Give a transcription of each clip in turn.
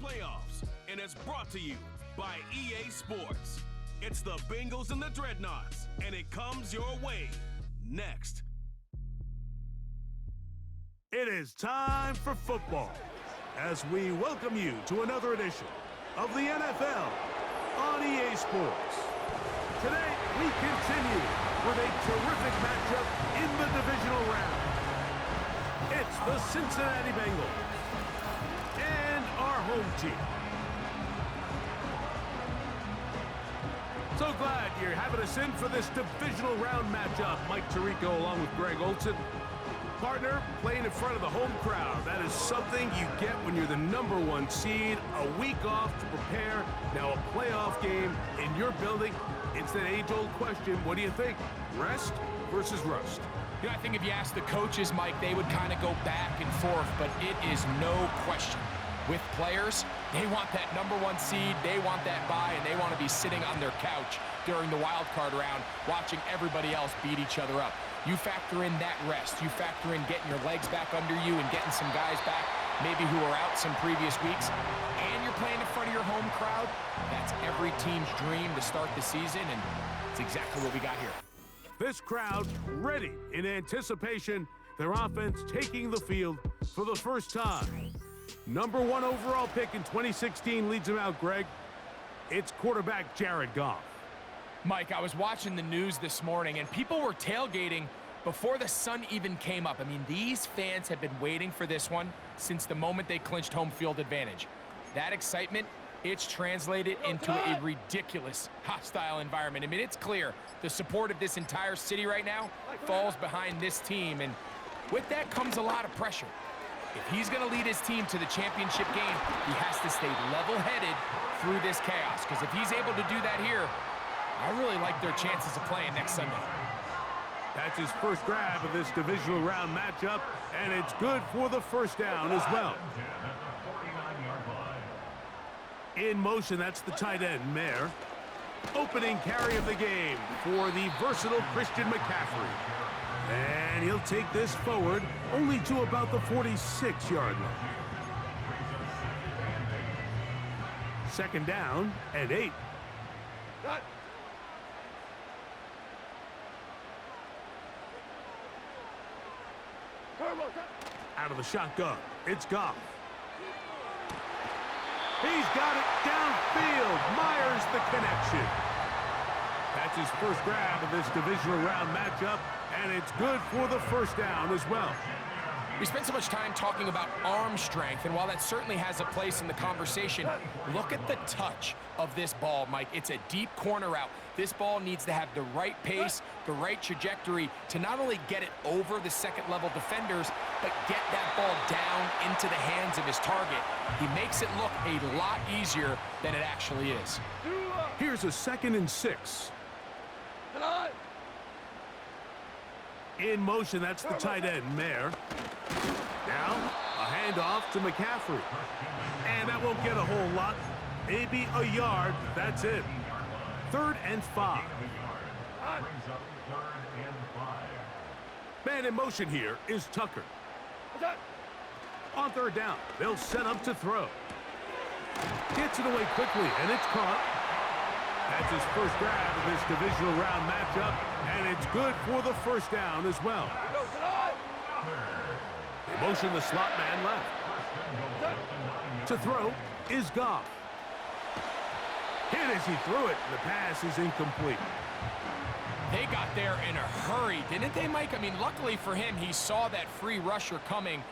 playoffs and is brought to you by EA Sports. It's the Bengals and the Dreadnoughts, and it comes your way next. It is time for football as we welcome you to another edition of the NFL on EA Sports. Today, we continue with a terrific matchup in the divisional round. It's the Cincinnati Bengals and our home team. So glad you're having us in for this divisional round matchup. Mike Tirico along with Greg Olson. Partner, playing in front of the home crowd. That is something you get when you're the #1 seed. A week off to prepare. Now a playoff game in your building. It's that age-old question. What do you think? Rest versus rust? You know, I think if you ask the coaches, Mike, they would kind of go back and forth, but it is no question. With players, they want that #1 seed, they want that bye, and they want to be sitting on their couch during the wild card round watching everybody else beat each other up. You factor in that rest, you factor in getting your legs back under you and getting some guys back, maybe who were out some previous weeks, and you're playing in front of your home crowd. That's every team's dream to start the season, and it's exactly what we got here. This crowd ready in anticipation, their offense taking the field for the first time. #1 overall pick in 2016 leads them out, Greg. It's quarterback Jared Goff. Mike, I was watching the news this morning, and people were tailgating before the sun even came up. I mean, these fans have been waiting for this one since the moment they clinched home field advantage. That excitement, it's translated into a ridiculous, hostile environment. I mean, it's clear the support of this entire city right now falls behind this team, and with that comes a lot of pressure. If he's going to lead his team to the championship game, he has to stay level-headed through this chaos, because if he's able to do that here, I really like their chances of playing next Sunday. That's his first grab of this divisional round matchup, and it's good for the first down as well. In motion, that's the tight end, Mayer. Opening carry of the game for the versatile Christian McCaffrey. And he'll take this forward only to about the 46-yard line. Second down and 8. Out of the shotgun, it's Goff. He's got it downfield. Myers the connection. That's his first grab of this divisional round matchup, and it's good for the first down as well. We spent so much time talking about arm strength, and while that certainly has a place in the conversation, look at the touch of this ball, Mike. It's a deep corner route. This ball needs to have the right pace, the right trajectory to not only get it over the second-level defenders, but get that ball down into the hands of his target. He makes it look a lot easier than it actually is. Here's a 2nd and 6. In motion, that's the tight end, Mayer. Now, a handoff to McCaffrey. And that won't get a whole lot. Maybe a yard. That's it. 3rd and 5. Man in motion here is Tucker. On 3rd down, they'll set up to throw. Gets it away quickly, and it's caught. That's his first grab of this divisional round matchup, and it's good for the first down as well. They motion the slot man left. To throw is Goff. Hit as he threw it. The pass is incomplete. They got there in a hurry, didn't they, Mike? I mean, luckily for him, he saw that free rusher coming,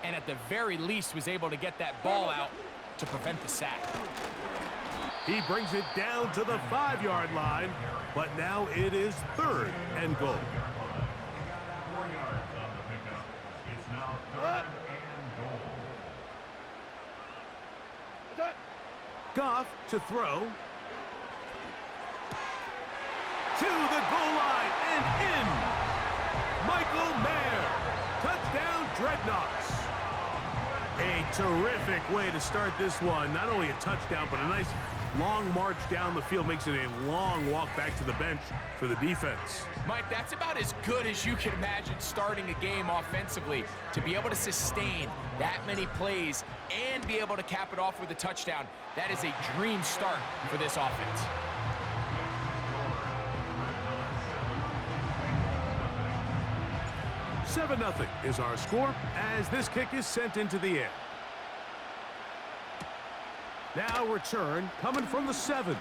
and at the very least was able to get that ball out to prevent the sack. He brings it down to the 5-yard line, but now it is 3rd and goal. Goff to throw. To the goal line and in. Michael Mayer. Touchdown, Dreadnoughts. A terrific way to start this one. Not only a touchdown, but a nice long march down the field makes it a long walk back to the bench for the defense. Mike, that's about as good as you can imagine starting a game offensively. To be able to sustain that many plays and be able to cap it off with a touchdown, that is a dream start for this offense. Seven 0 is our score as this kick is sent into the air. Now return coming from the 7.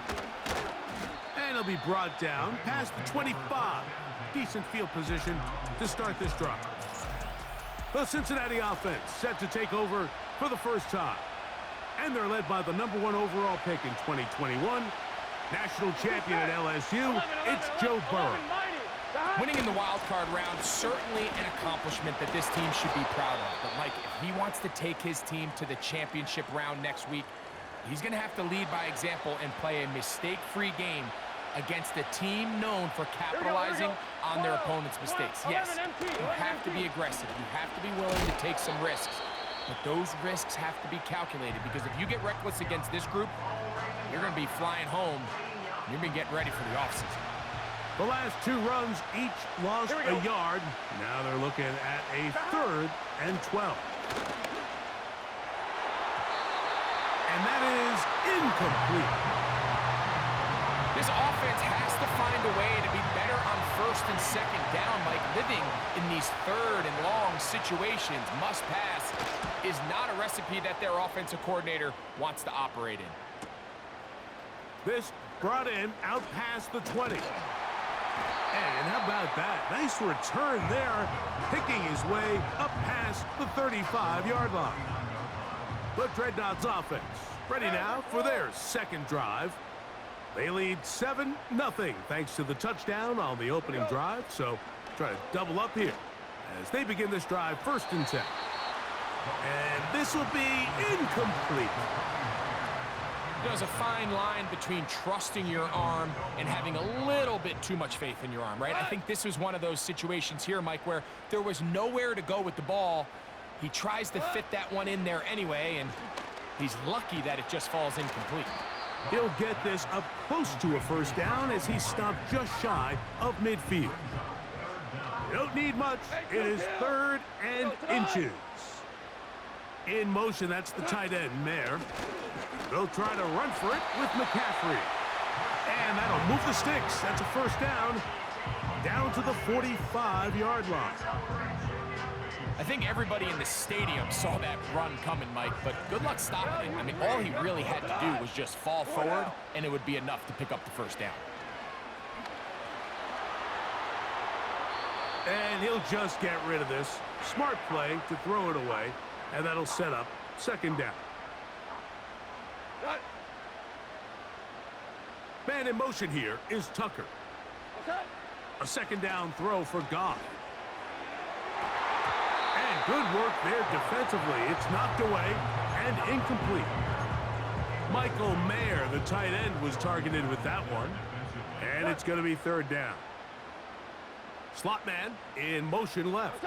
And it'll be brought down past the 25. Decent field position to start this drive. The Cincinnati offense set to take over for the first time. And they're led by the #1 overall pick in 2021. National champion at LSU, it's Joe Burrow. Winning in the wild card round, certainly an accomplishment that this team should be proud of. But Mike, if he wants to take his team to the championship round next week, he's going to have to lead by example and play a mistake-free game against a team known for capitalizing on their opponent's mistakes. Yes, you have to be aggressive. You have to be willing to take some risks. But those risks have to be calculated, because if you get reckless against this group, you're going to be flying home. You're going to be getting ready for the offseason. The last 2 runs each lost a yard. Now they're looking at a 3rd and 12. And that is incomplete. This offense has to find a way to be better on 1st and 2nd down. Like, living in these 3rd and long situations, must pass, is not a recipe that their offensive coordinator wants to operate in. This brought in out past the 20. And how about that? Nice return there, picking his way up past the 35-yard line. But Dreadnoughts offense ready now for their 2nd drive. They lead 7-0 thanks to the touchdown on the opening drive. So try to double up here as they begin this drive 1st and 10. And this will be incomplete. There's a fine line between trusting your arm and having a little bit too much faith in your arm, right? I think this was one of those situations here, Mike, where there was nowhere to go with the ball. He tries to fit that one in there anyway, and he's lucky that it just falls incomplete. He'll get this up close to a 1st down as he stopped just shy of midfield. You don't need much. It is 3rd and inches. In motion, that's the tight end, Mayer. They'll try to run for it with McCaffrey. And that'll move the sticks. That's a 1st down to the 45-yard line. I think everybody in the stadium saw that run coming, Mike, but good luck stopping it. I mean, all he really had to do was just fall forward, and it would be enough to pick up the 1st down. And he'll just get rid of this. Smart play to throw it away, and that'll set up 2nd down. Man in motion here is Tucker. A 2nd down throw for Goff. And good work there defensively. It's knocked away and incomplete. Michael Mayer, the tight end, was targeted with that one. And it's going to be 3rd down. Slot man in motion left.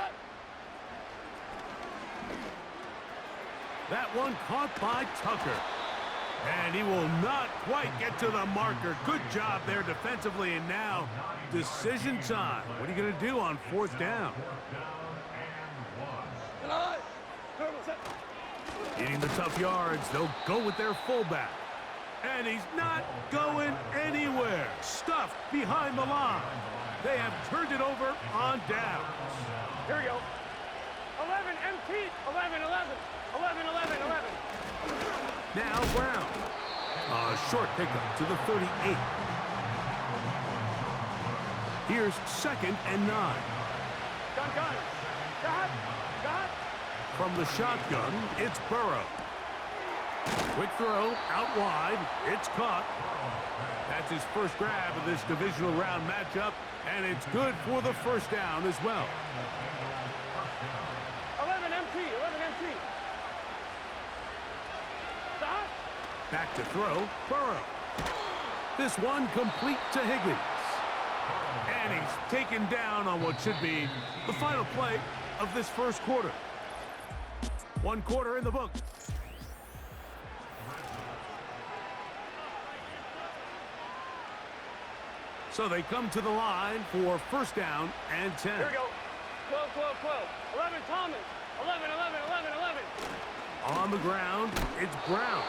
That one caught by Tucker. And he will not quite get to the marker. Good job there defensively. And now decision time. What are you going to do on 4th down? Getting the tough yards. They'll go with their fullback. And he's not going anywhere. Stuffed behind the line. They have turned it over on downs. Here we go. 11 MT. 11, 11. 11, 11, 11. Now Brown. A short pickup to the 38. Here's 2nd and 9. Gun. Got. From the shotgun, it's Burrow. Quick throw out wide. It's caught. That's his 1st grab of this divisional round matchup, and it's good for the 1st down as well. 11 MT. 11 MT. Stop. Back to throw, Burrow. This one complete to Higgins. And he's taken down on what should be the final play of this 1st quarter. 1 quarter in the book. So they come to the line for first down and 10. Here we go. 12, 12, 12. 11, Thomas. 11, 11, 11, 11. On the ground, it's Brown.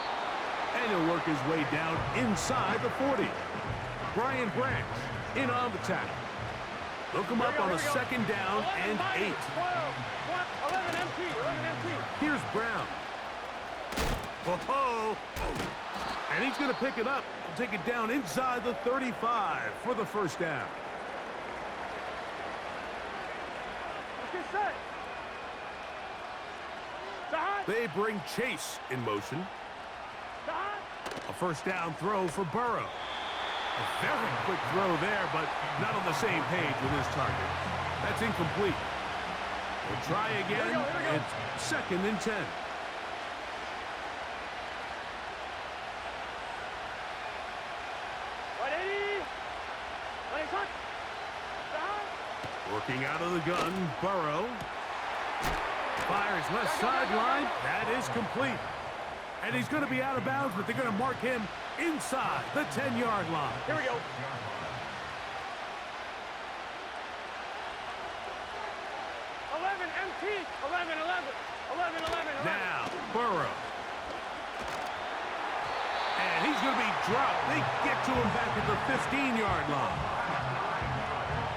And he'll work his way down inside the 40. Brian Branch in on the tackle. They'll come up on a second down and 8. 12, 11 MT, 11 MT. Here's Brown. Oh, and he's going to pick it up. Take it down inside the 35 for the first down. Let's get set. Side. They bring Chase in motion. Side. A first down throw for Burrow. A very quick throw there, but not on the same page with his target. That's incomplete. We'll try again. Here we go. It's second and 10. Working out of the gun, Burrow. Fires left sideline. That is complete. And he's going to be out of bounds, but they're going to mark him inside the 10-yard line. Here we go. 11 MT. 11, 11. 11, 11, 11. Now, Burrow. And he's going to be dropped. They get to him back at the 15-yard line.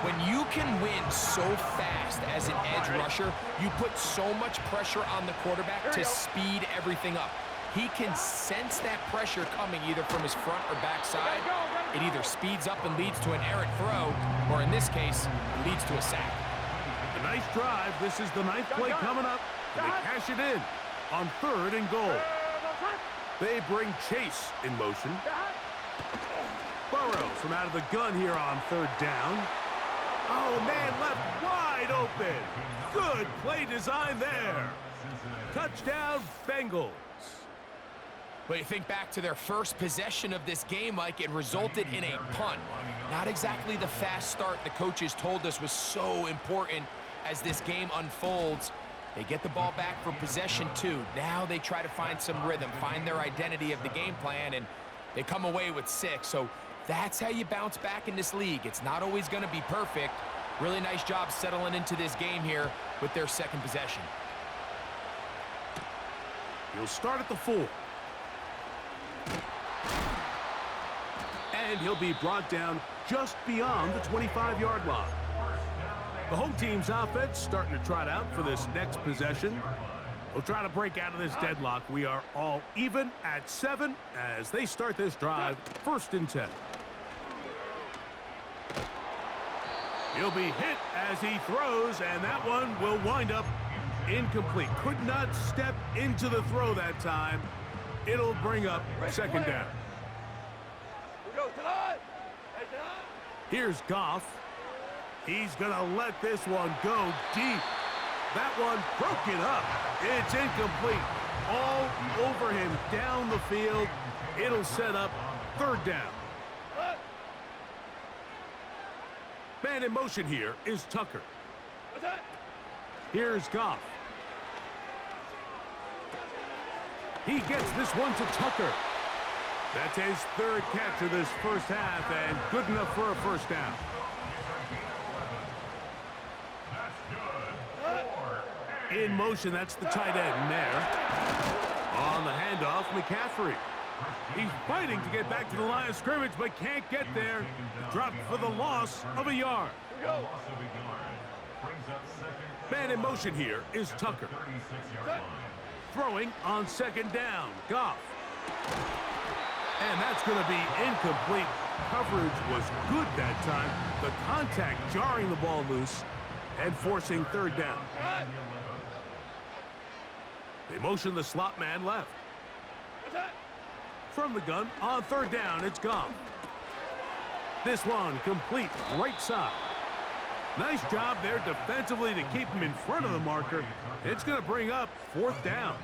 When you can win so fast as an edge rusher, you put so much pressure on the quarterback to speed everything up. He can sense that pressure coming either from his front or back side. It either speeds up and leads to an errant throw, or in this case, leads to a sack. A nice drive. This is the 9th play coming up. And they cash it in on 3rd and goal. They bring Chase in motion. Burrow from out of the gun here on 3rd down. Oh, man, left wide open. Good play design there. Touchdown, Bengals. But you think back to their first possession of this game, Mike, it resulted in a punt. Not exactly the fast start the coaches told us was so important as this game unfolds. They get the ball back for possession 2. Now they try to find some rhythm, find their identity of the game plan, and they come away with 6. So that's how you bounce back in this league. It's not always going to be perfect. Really nice job settling into this game here with their second possession. He'll start at the 4. And he'll be brought down just beyond the 25-yard line. The home team's offense starting to trot out for this next possession. We'll try to break out of this deadlock. We are all even at 7 as they start this drive, 1st and 10. He'll be hit as he throws, and that one will wind up incomplete. Could not step into the throw that time. It'll bring up 2nd down. Here's Goff. He's going to let this one go deep. That one broken up. It's incomplete. All over him down the field. It'll set up 3rd down. Man in motion here is Tucker. Here's Goff. He gets this one to Tucker. That's his 3rd catch of this first half and good enough for a first down. In motion, that's the tight end there. On the handoff, McCaffrey. He's fighting to get back to the line of scrimmage, but can't get there. Dropped for the loss of a yard. Man in motion here is Tucker. Throwing on 2nd down, Goff. And that's going to be incomplete. Coverage was good that time. The contact jarring the ball loose and forcing 3rd down. They motion the slot man left. From the gun on 3rd down, it's Goff. This one complete right side. Nice job there defensively to keep him in front of the marker. It's going to bring up 4th down.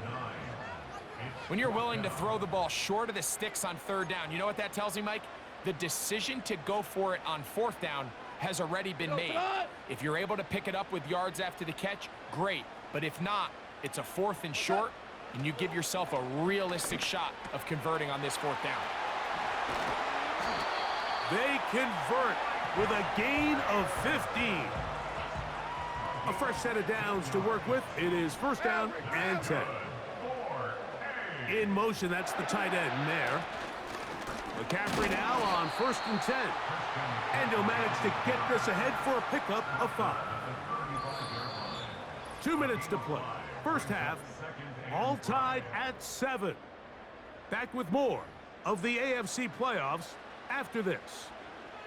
When you're willing to throw the ball short of the sticks on 3rd down, you know what that tells me, Mike? The decision to go for it on 4th down has already been made. If you're able to pick it up with yards after the catch, great. But if not, it's a 4th and short, and you give yourself a realistic shot of converting on this 4th down. They convert with a gain of 15. A fresh set of downs to work with. It is first down and 10. In motion, that's the tight end there. McCaffrey now on 1st and 10. And he'll manage to get this ahead for a pickup of 5. 2 minutes to play. First half, all tied at 7. Back with more of the AFC playoffs after this.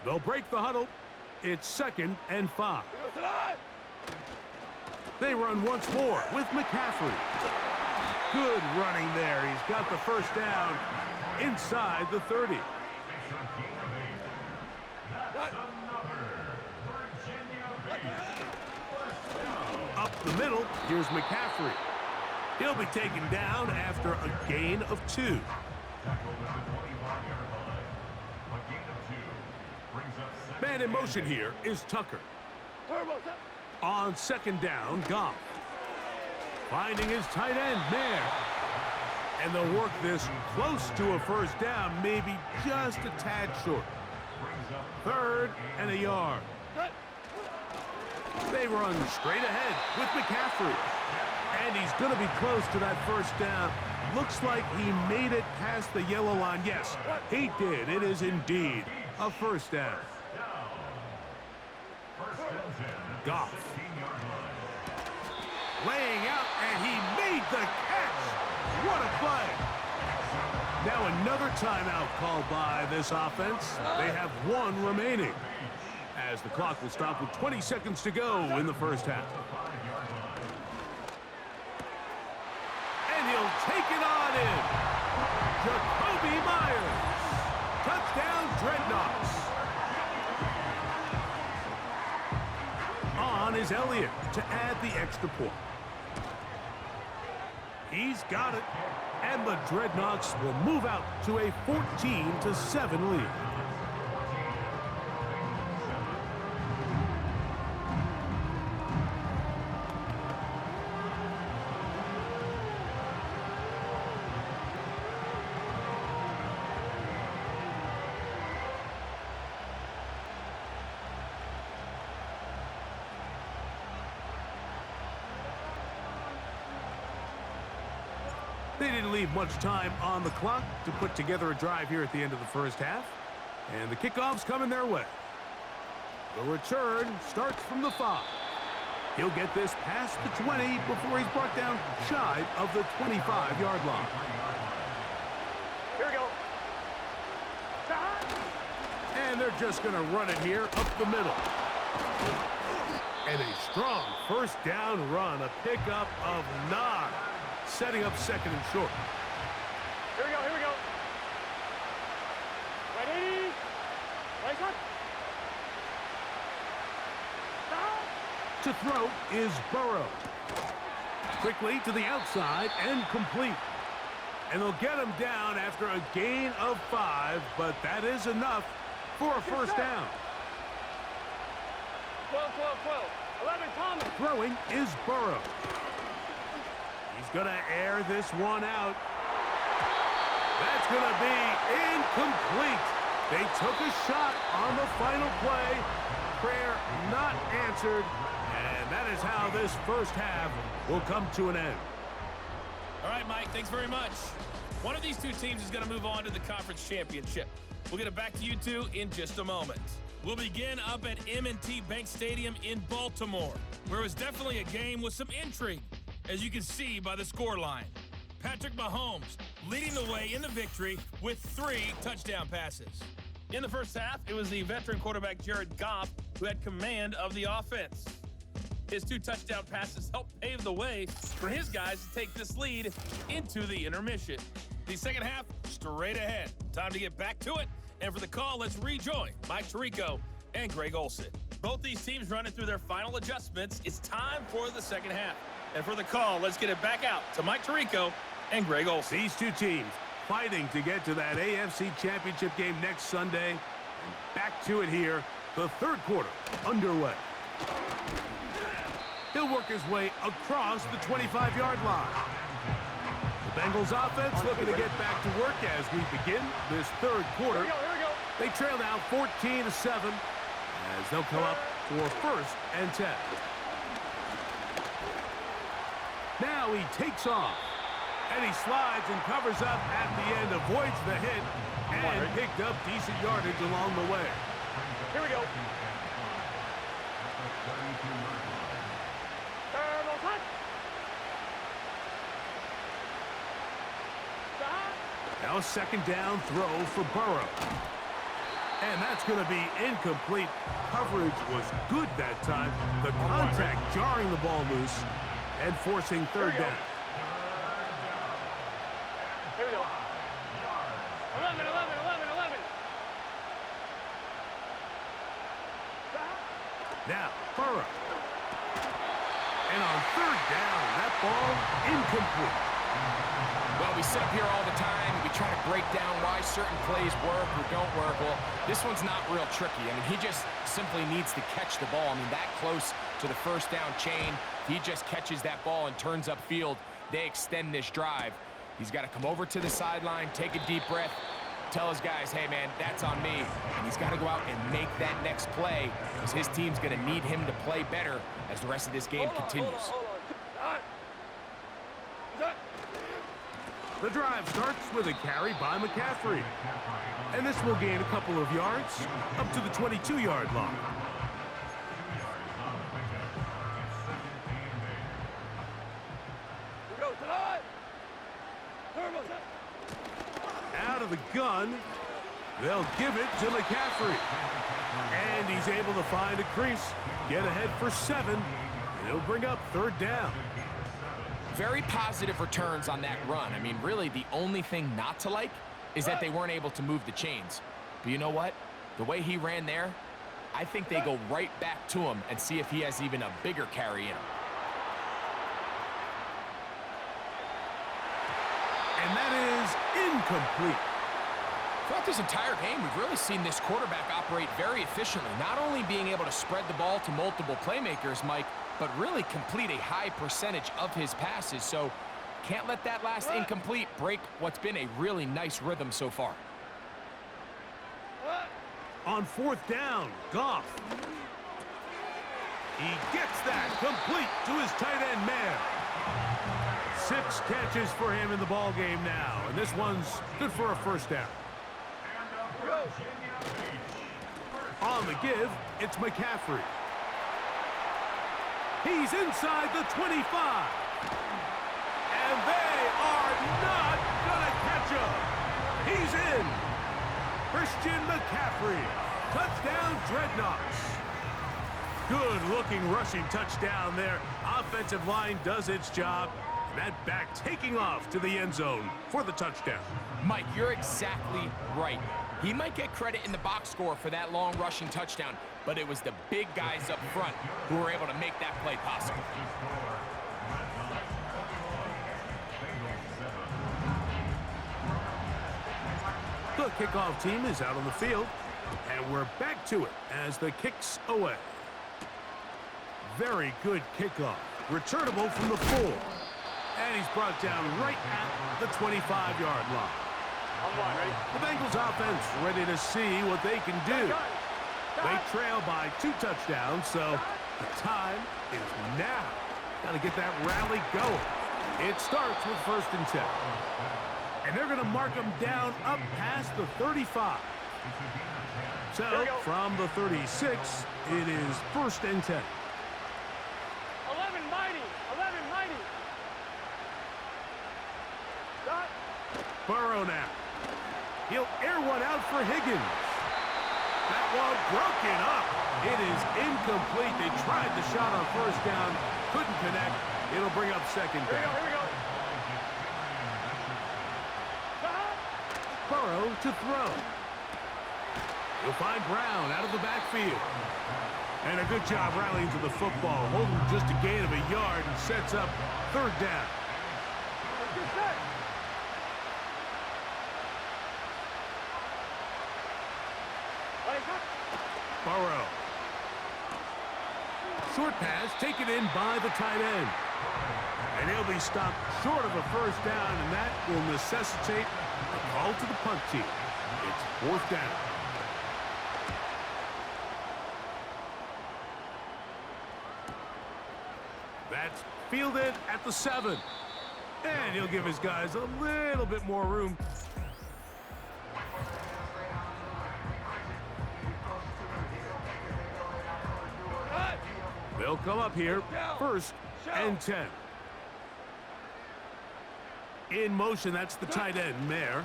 They'll break the huddle. It's 2nd and 5. They run once more with McCaffrey. Good running there. He's got the first down inside the 30. Up the middle, here's McCaffrey. He'll be taken down after a gain of 2. Man in motion here is Tucker. On 2nd down, Goff. Finding his tight end, Mayer. And they'll work this close to a first down, maybe just a tad short. 3rd and a yard. They run straight ahead with McCaffrey. And he's going to be close to that first down. Looks like he made it past the yellow line. Yes, he did. It is indeed a first down. Goff. Laying out, and he made the catch. What a play. Now another timeout called by this offense. They have 1 remaining, as the clock will stop with 20 seconds to go in the first half. And he'll take it on in. Jacoby Myers. Touchdown, Dreadnoughts. On is Elliott to add the extra point. He's got it. And the Dreadnoughts will move out to a 14-7 lead. They didn't leave much time on the clock to put together a drive here at the end of the first half. And the kickoff's coming their way. The return starts from the 5. He'll get this past the 20 before he's brought down shy of the 25-yard line. Here we go. And they're just going to run it here up the middle. And a strong first down run, a pickup of 9. Setting up 2nd and short. Here we go, here we go. Ready? Right shot. To throw is Burrow. Quickly to the outside and complete. And they'll get him down after a gain of 5, but that is enough for a first down. 12, 12, 12. 11, Thomas. Throwing is Burrow. He's going to air this one out. That's going to be incomplete. They took a shot on the final play. Prayer not answered. And that is how this first half will come to an end. All right, Mike, thanks very much. One of these two teams is going to move on to the conference championship. We'll get it back to you two in just a moment. We'll begin up at M&T Bank Stadium in Baltimore, where it was definitely a game with some intrigue, as you can see by the scoreline. Patrick Mahomes leading the way in the victory with 3 touchdown passes. In the first half, it was the veteran quarterback Jared Goff who had command of the offense. His 2 touchdown passes helped pave the way for his guys to take this lead into the intermission. The second half, straight ahead. Time to get back to it. And for the call, let's rejoin Mike Tirico and Greg Olsen. Both these teams running through their final adjustments. It's time for the second half. And for the call, let's get it back out to Mike Tirico and Greg Olsen. These two teams fighting to get to that AFC Championship game next Sunday. And back to it here, the third quarter underway. He'll work his way across the 25-yard line. The Bengals offense looking to get back to work as we begin this third quarter. Here we go. They trail now 14-7. as they'll come up for 1st and 10. Now he takes off. And he slides and covers up at the end, avoids the hit, and picked up decent yardage along the way. Here we go. Turbo touch. Now a 2nd down throw for Burrow. And that's going to be incomplete. Coverage was good that time. The contact jarring the ball loose and forcing 3rd down. Here we go. 11, 11, 11, 11. Now, Burrow. And on 3rd down, that ball incomplete. Well, we sit up here all the time, and we try to break down why certain plays work or don't work. Well, this one's not real tricky. I mean, he just simply needs to catch the ball. I mean, that close to the 1st down chain, he just catches that ball and turns upfield. They extend this drive. He's got to come over to the sideline, take a deep breath, tell his guys, hey, man, that's on me. And he's got to go out and make that next play because his team's going to need him to play better as the rest of this game continues. Hold on. The drive starts with a carry by McCaffrey. And this will gain a couple of yards up to the 22-yard line. Out of the gun, they'll give it to McCaffrey. And he's able to find a crease, get ahead for 7, and he'll bring up 3rd down. Very positive returns on that run. I mean, really, the only thing not to like is that they weren't able to move the chains. But you know what? The way he ran there, I think they go right back to him and see if he has even a bigger carry in him. And that is incomplete. Throughout this entire game, we've really seen this quarterback operate very efficiently, not only being able to spread the ball to multiple playmakers, Mike, but really complete a high percentage of his passes. So can't let that last incomplete break what's been a really nice rhythm so far. On 4th down, Goff. He gets that complete to his tight end man. 6 catches for him in the ball game now, and this one's good for a 1st down. On the give, it's McCaffrey. He's inside the 25. And they are not gonna catch him. He's in. Christian McCaffrey. Touchdown, Dreadnoughts. Good-looking rushing touchdown there. Offensive line does its job. And that back taking off to the end zone for the touchdown. Mike, you're exactly right. He might get credit in the box score for that long rushing touchdown, but it was the big guys up front who were able to make that play possible. The kickoff team is out on the field, and we're back to it as the kick's away. Very good kickoff. Returnable from the 4. And he's brought down right at the 25-yard line. The Bengals offense ready to see what they can do. They trail by 2 touchdowns, so the time is now. Got to get that rally going. It starts with 1st and 10. And they're going to mark them down up past the 35. So from the 36, it is 1st and 10. 11 mighty. 11 mighty. Stop. Burrow now. He'll air one out for Higgins. That one broken up. It is incomplete. They tried the shot on 1st down. Couldn't connect. It'll bring up 2nd down. Here we go. Burrow to throw. He'll find Brown out of the backfield. And a good job rallying to the football. Holding just a gain of a yard and sets up 3rd down. Burrow. Short pass taken in by the tight end. And he'll be stopped short of a 1st down, and that will necessitate a call to the punt team. It's 4th down. Fielded at the 7. And he'll give his guys a little bit more room. They'll come up here, 1st and 10. In motion, that's the tight end, Mayer.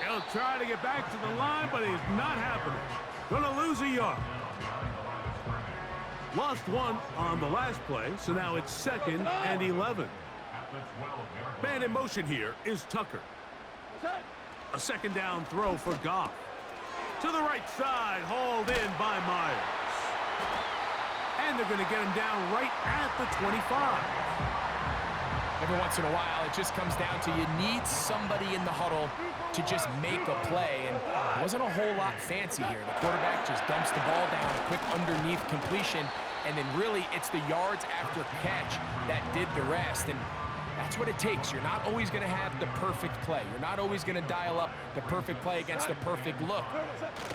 He'll try to get back to the line, but it's not happening. Gonna lose a yard. Lost 1 on the last play, so now it's 2nd and 11. Man in motion here is Tucker. A 2nd down throw for Goff. To the right side, hauled in by Myers. And they're going to get him down right at the 25. Every once in a while, it just comes down to you need somebody in the huddle to just make a play, and it wasn't a whole lot fancy here. The quarterback just dumps the ball down, a quick underneath completion, and then really it's the yards after catch that did the rest, and that's what it takes. You're not always going to have the perfect play. You're not always going to dial up the perfect play against the perfect look.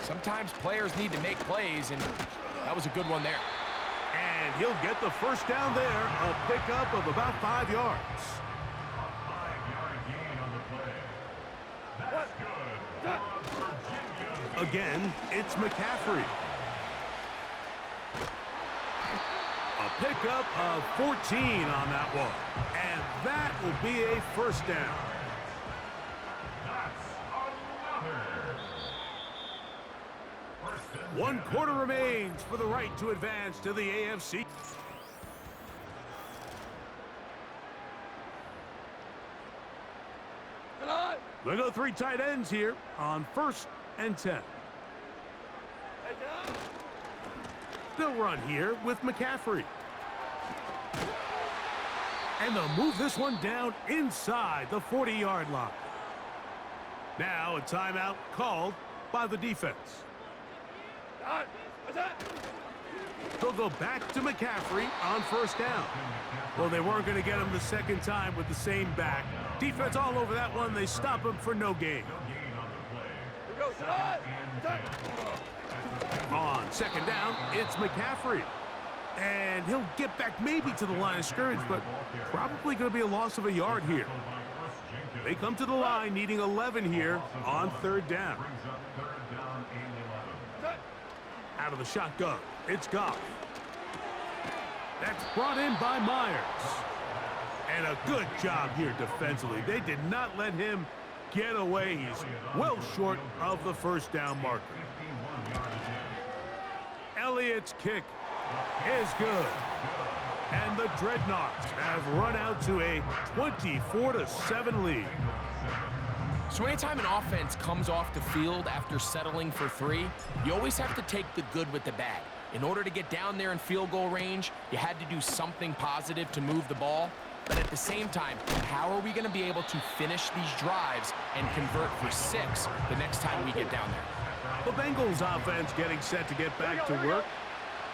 Sometimes players need to make plays, and that was a good one there. And he'll get the 1st down there, a pickup of about 5 yards. Again, it's McCaffrey. A pickup of 14 on that one. And that will be a 1st down. 1 quarter remains for the right to advance to the AFC. They go 3 tight ends here on 1st and 10. They'll run here with McCaffrey. And they'll move this one down inside the 40-yard line. Now a timeout called by the defense. They'll go back to McCaffrey on 1st down. Well, they weren't going to get him the 2nd time with the same back. Defense all over that one. They stop him for no gain. On 2nd down, it's McCaffrey. And he'll get back maybe to the line of scrimmage, but probably going to be a loss of a yard here. They come to the line needing 11 here on 3rd down. Out of the shotgun, it's Goff. That's brought in by Myers. And a good job here defensively. They did not let him get away. He's well short of the 1st down marker. Elliott's kick is good. And the Dreadnoughts have run out to a 24-7 lead. So anytime an offense comes off the field after settling for 3, you always have to take the good with the bad. In order to get down there in field goal range, you had to do something positive to move the ball. But at the same time, how are we going to be able to finish these drives and convert for 6 the next time we get down there? The Bengals offense getting set to get back to work.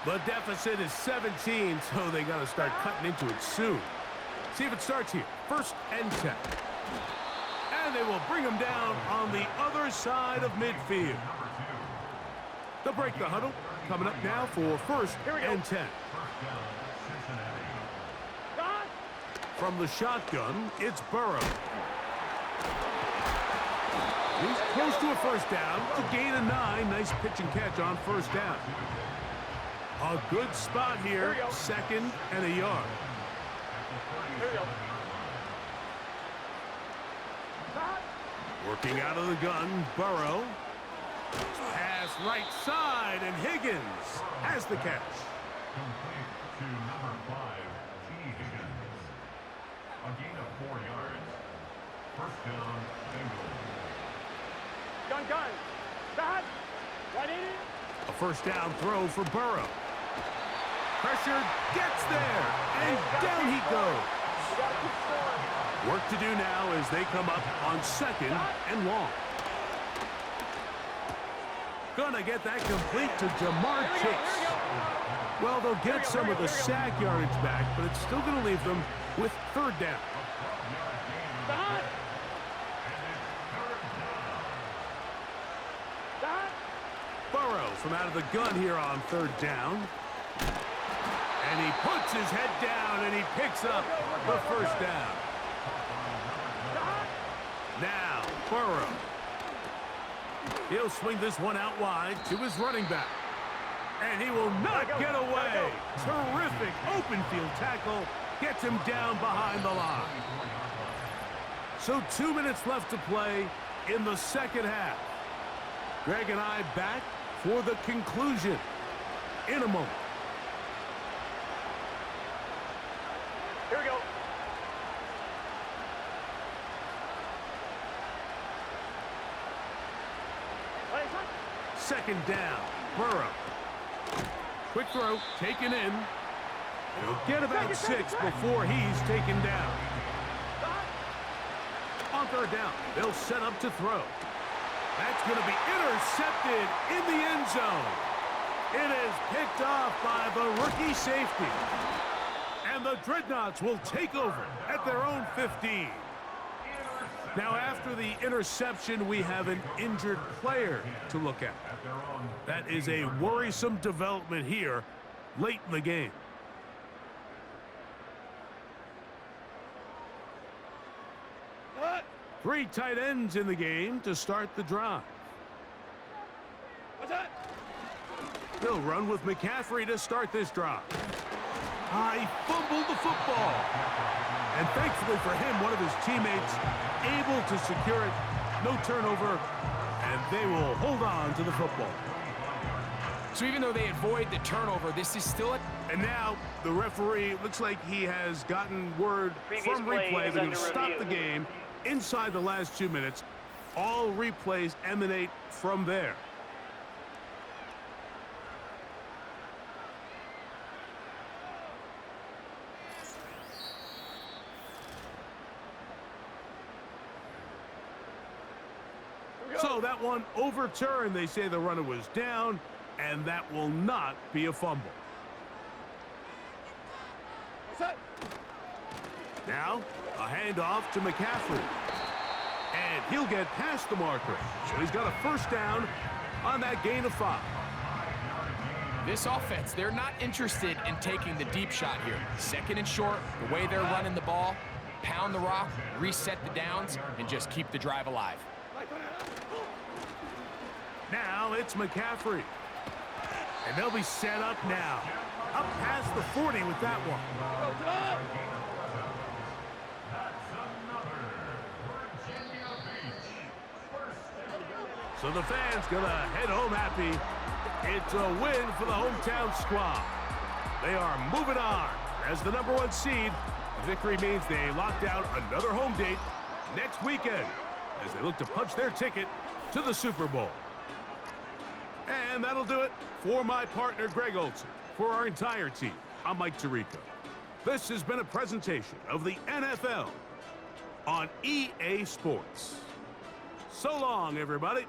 The deficit is 17, so they got to start cutting into it soon. See if it starts here. 1st and 10. And they will bring him down on the other side of midfield. They'll break the huddle. Coming up now for 1st and 10. From the shotgun, it's Burrow. He's close to a 1st down. To gain a 9. Nice pitch and catch on 1st down. A good spot here. 2nd and a yard. Working out of the gun, Burrow. Pass right side, and Higgins has the catch. Complete to number 5, T. Higgins. A gain of 4 yards. 1st down, Bengals. Gun. Stop. Right in it. A 1st down throw for Burrow. Pressure gets there, and down he goes. Work to do now as they come up on 2nd and long. Gonna get that complete to Jamar Chase. Well, they'll get some of the sack yardage back, but it's still gonna leave them with 3rd down. Burrow from out of the gun here on 3rd down. And And he puts his head down and he picks up the first down. Now, Burrow. He'll swing this one out wide to his running back. And he will not get away. Terrific open field tackle. Gets him down behind the line. So 2 minutes left to play in the second half. Greg and I back for the conclusion in a moment. Here we go. Second down, Burrow. Quick throw, taken in. He'll get about 6 before he's taken down. On third down, they'll set up to throw. That's going to be intercepted in the end zone. It is picked off by the rookie safety. And the Dreadnoughts will take over at their own 15. Now, after the interception, we have an injured player to look at. That is a worrisome development here late in the game. Three tight ends in the game to start the drive. What's that? They'll run with McCaffrey to start this drive. He fumbled the football. And thankfully for him, one of his teammates able to secure it. No turnover, and they will hold on to the football. So even though they avoid the turnover, this is still it. And now the referee looks like he has gotten word from replay that he'll stop the game inside the last 2 minutes. All replays emanate from there. So that one overturned. They say the runner was down, and that will not be a fumble. Now, a handoff to McCaffrey. And he'll get past the marker. So he's got a first down on that gain of 5. This offense, they're not interested in taking the deep shot here. Second and short, the way they're running the ball, pound the rock, reset the downs, and just keep the drive alive. Now it's McCaffrey. And they'll be set up now. Up past the 40 with that one. So the fans gonna head home happy. It's a win for the hometown squad. They are moving on as the #1 seed. The victory means they locked out another home date next weekend as they look to punch their ticket to the Super Bowl. And that'll do it for my partner, Greg Olson. For our entire team, I'm Mike Tirico. This has been a presentation of the NFL on EA Sports. So long, everybody.